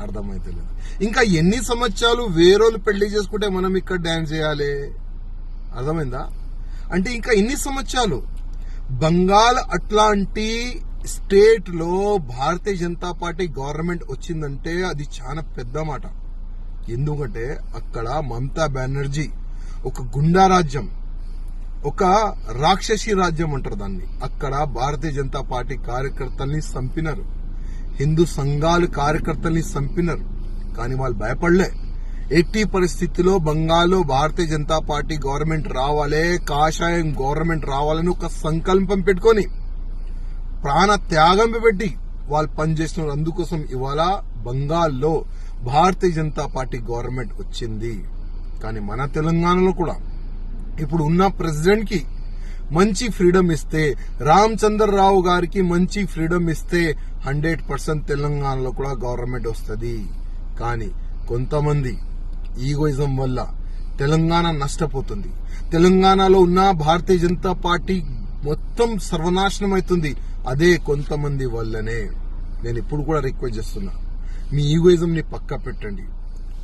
అర్థమైతలేదు. ఇంకా ఎన్ని సంవత్సరాలు వేరోళ్ళు పెళ్లి చేసుకుంటే మనం ఇక్కడ డాన్స్ చేయాలి? అర్థమైందా? అంటే ఇంకా ఎన్ని సంవత్సరాలు? బంగాల్ అట్లాంటి స్టేట్ లో భారతీయ జనతా పార్టీ గవర్నమెంట్ వచ్చిందంటే అది చాలా పెద్ద మాట. ఎందుకంటే అక్కడ మమతా బెనర్జీ ఒక గుండా రాజ్యం, ఒక రాక్షసి రాజ్యం అంటారు దాన్ని. అక్కడ భారతీయ జనతా పార్టీ కార్యకర్తల్ని చంపినారు, హిందూ సంఘాలు కార్యకర్తల్ని చంపినారు. కానీ వాళ్ళు భయపడలే. ఎట్టి పరిస్థితిలో బంగాల్లో భారతీయ జనతా పార్టీ గవర్నమెంట్ రావాలే, కాషాయం గవర్నమెంట్ రావాలని ఒక సంకల్పం పెట్టుకొని ప్రాణ త్యాగం పెట్టి వాళ్ళు పనిచేస్తున్నారు. అందుకోసం ఇవాళ బంగాల్లో భారతీయ జనతా పార్టీ గవర్నమెంట్ వచ్చింది. కానీ మన తెలంగాణలో కూడా ఇప్పుడు ఉన్న ప్రెసిడెంట్ కి మంచి ఫ్రీడమ్ ఇస్తే, రామచంద్రరావు గారికి మంచి ఫ్రీడమ్ ఇస్తే 100% తెలంగాణలో కూడా గవర్నమెంట్ వస్తుంది. కానీ కొంతమంది ఈగోయిజం వల్ల తెలంగాణ నష్టపోతుంది. తెలంగాణలో ఉన్న భారతీయ జనతా పార్టీ మొత్తం సర్వనాశనం అవుతుంది. అదే కొంతమంది వల్లనే. నేను ఇప్పుడు కూడా రిక్వెస్ట్ చేస్తున్నా, మీ ఈగోయిజం ని పక్క పెట్టండి.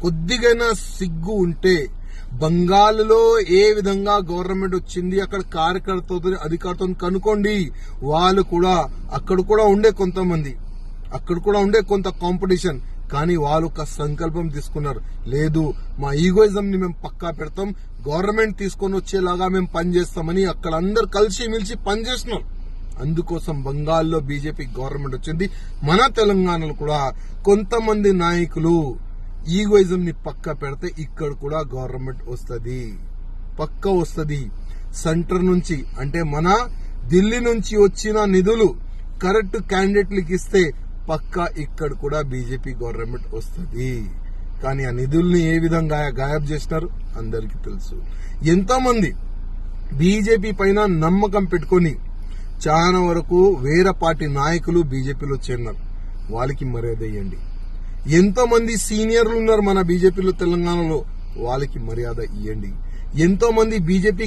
కొద్దిగైనా సిగ్గు ఉంటే బంగాల్లో ఏ విధంగా గవర్నమెంట్ వచ్చింది, అక్కడ కార్యకర్తలతో అధికారులతో కనుక్కోండి. వాళ్ళు కూడా అక్కడ కూడా ఉండే కొంతమంది, అక్కడ కూడా ఉండే కొంత కాంపిటీషన్. కానీ వాళ్ళు ఒక సంకల్పం తీసుకున్నారు, లేదు మా ఈగోయిజం ని మేము పక్కా పెడతాం, గవర్నమెంట్ తీసుకొని వచ్చేలాగా మేము పనిచేస్తామని అక్కడ అందరు కలిసి మిలిసి పనిచేస్తున్నారు. అందుకోసం బంగాల్లో బీజేపీ గవర్నమెంట్ వచ్చింది. మన తెలంగాణలో కూడా కొంతమంది నాయకులు ఈగోయిజం ని పక్క పెడితే ఇక్కడ కూడా గవర్నమెంట్ వస్తుంది, పక్క వస్తుంది. సెంటర్ నుంచి అంటే మన ఢిల్లీ నుంచి వచ్చిన నిధులు కరెక్ట్ క్యాండిడేట్లకు ఇస్తే పక్క ఇక్కడ కూడా బీజేపీ గవర్నమెంట్ వస్తుంది. కానీ ఆ నిధుల్ని ఏ విధంగా గాయబ్ చేసినారు అందరికీ తెలుసు. ఎంతో మంది బీజేపీ పైన నమ్మకం పెట్టుకుని చాలా వరకు వేరే పార్టీ నాయకులు బీజేపీలో చేరినారు. వాళ్ళకి మర్యాద ఇవ్వండి. ఎంతో మంది సీనియర్లు ఉన్నారు మన బీజేపీలో తెలంగాణలో, వాళ్ళకి మర్యాద ఇవ్వండి. ఎంతో మంది బీజేపీ